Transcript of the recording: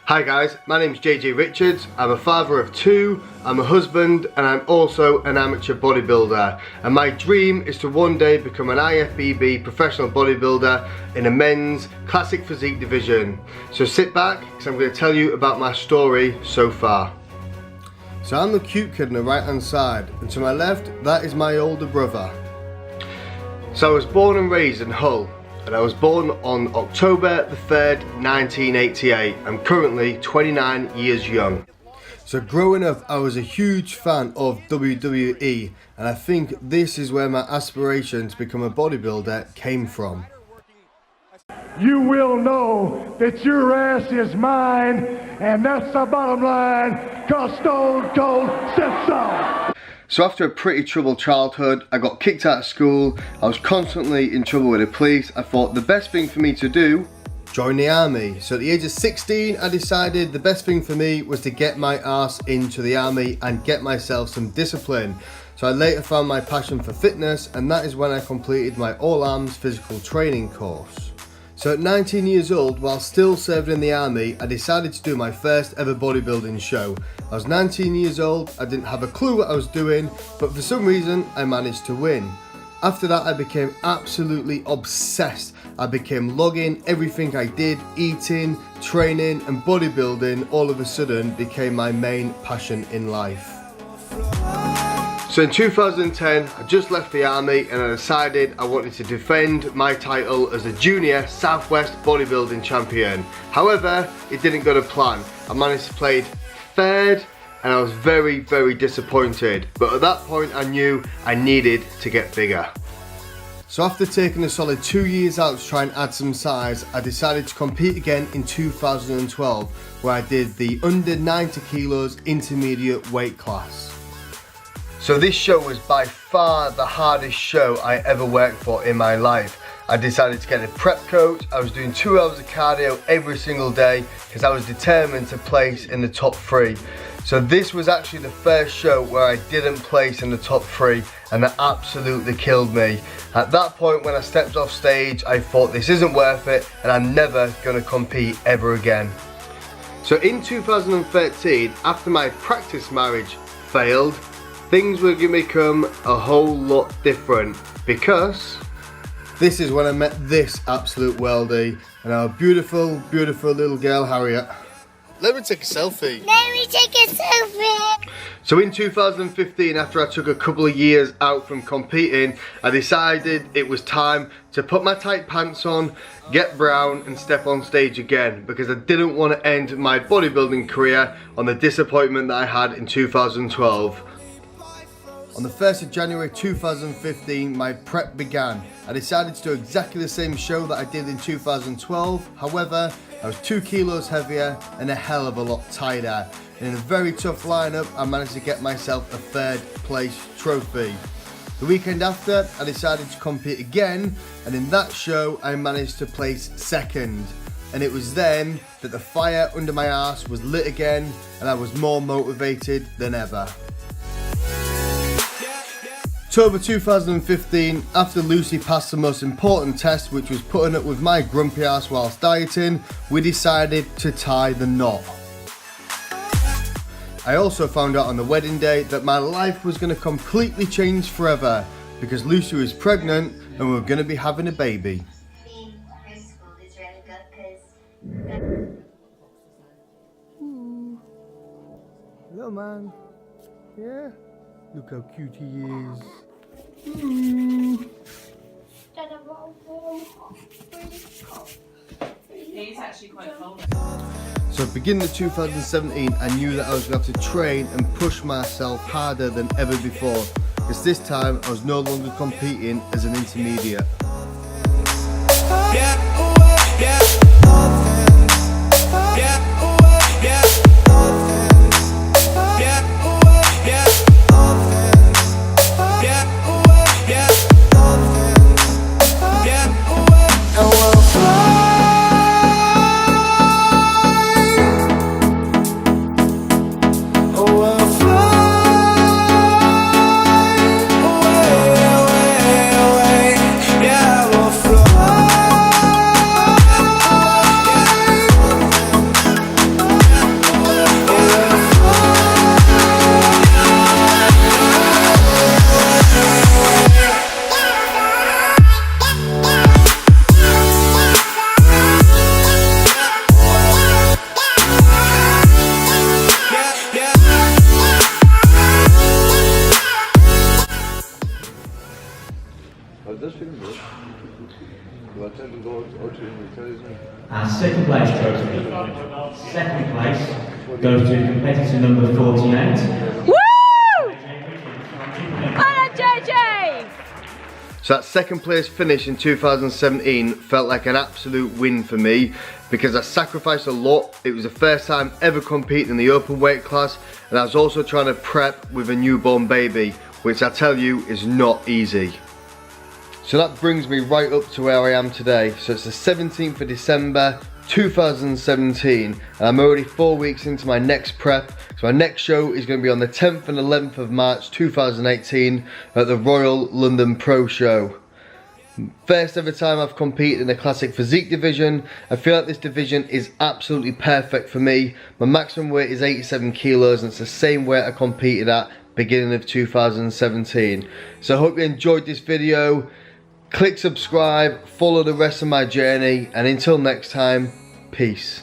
Hi guys, my name's JJ Richards. I'm a father of two, I'm a husband, and I'm also an amateur bodybuilder. And my dream is to one day become an IFBB professional bodybuilder in a men's classic physique division. So sit back, because I'm going to tell you about my story so far. So I'm the cute kid on the right hand side, and to my left, that is my older brother. So I was born and raised in Hull. And I was born on October the 3rd, 1988. I'm currently 29 years young. So growing up, I was a huge fan of WWE, and I think this is where my aspiration to become a bodybuilder came from. You will know that your ass is mine, and that's the bottom line, 'cause Stone Cold said so. So after a pretty troubled childhood, I got kicked out of school, I was constantly in trouble with the police. I thought the best thing for me to do, join the army. So at the age of 16, I decided the best thing for me was to get my arse into the army and get myself some discipline. So I later found my passion for fitness, and that is when I completed my all-arms physical training course. So at 19 years old, while still serving in the army, I decided to do my first ever bodybuilding show. I was 19 years old, I didn't have a clue what I was doing, but for some reason I managed to win. After that I became absolutely obsessed. I became logging everything I did, eating, training and bodybuilding all of a sudden became my main passion in life. So in 2010, I just left the army and I decided I wanted to defend my title as a junior Southwest bodybuilding champion. However, it didn't go to plan. I managed to place third and I was very, very disappointed. But at that point I knew I needed to get bigger. So after taking a solid 2 years out to try and add some size, I decided to compete again in 2012, where I did the under 90 kilos intermediate weight class. So this show was by far the hardest show I ever worked for in my life. I decided to get a prep coach. I was doing 2 hours of cardio every single day because I was determined to place in the top 3. So this was actually the first show where I didn't place in the top 3, and that absolutely killed me. At that point when I stepped off stage, I thought this isn't worth it and I'm never gonna compete ever again. So in 2013, after my practice marriage failed, things were going to become a whole lot different, because this is when I met this absolute worldie and our beautiful, beautiful little girl Harriet. Let me take a selfie. Let me take a selfie. So in 2015, after I took a couple of years out from competing, I decided it was time to put my tight pants on, get brown and step on stage again, because I didn't want to end my bodybuilding career on the disappointment that I had in 2012. On the 1st of January 2015, my prep began. I decided to do exactly the same show that I did in 2012. However, I was 2 kilos heavier and a hell of a lot tighter. And in a very tough lineup, I managed to get myself a 3rd place trophy. The weekend after, I decided to compete again, and in that show, I managed to place 2nd. And it was then that the fire under my arse was lit again, and I was more motivated than ever. October 2015, after Lucy passed the most important test, which was putting up with my grumpy ass whilst dieting, we decided to tie the knot. I also found out on the wedding day that my life was going to completely change forever, because Lucy was pregnant and we were going to be having a baby. Hello man. Yeah? Look how cute he is. It's actually quite cold. So beginning of 2017, I knew that I was going to have to train and push myself harder than ever before, because this time I was no longer competing as an intermediate. Yeah. Our second place trophy. Second place goes to competitor number 48. Woo! Hello, JJ! So that second place finish in 2017 felt like an absolute win for me because I sacrificed a lot. It was the first time ever competing in the open weight class, and I was also trying to prep with a newborn baby, which I tell you is not easy. So that brings me right up to where I am today. So it's the 17th of December 2017, and I'm already 4 weeks into my next prep. So my next show is going to be on the 10th and 11th of March 2018 at the Royal London Pro Show. First ever time I've competed in the classic physique division. I feel like this division is absolutely perfect for me. My maximum weight is 87 kilos and it's the same weight I competed at beginning of 2017. So I hope you enjoyed this video. Click subscribe, follow the rest of my journey, and until next time, peace.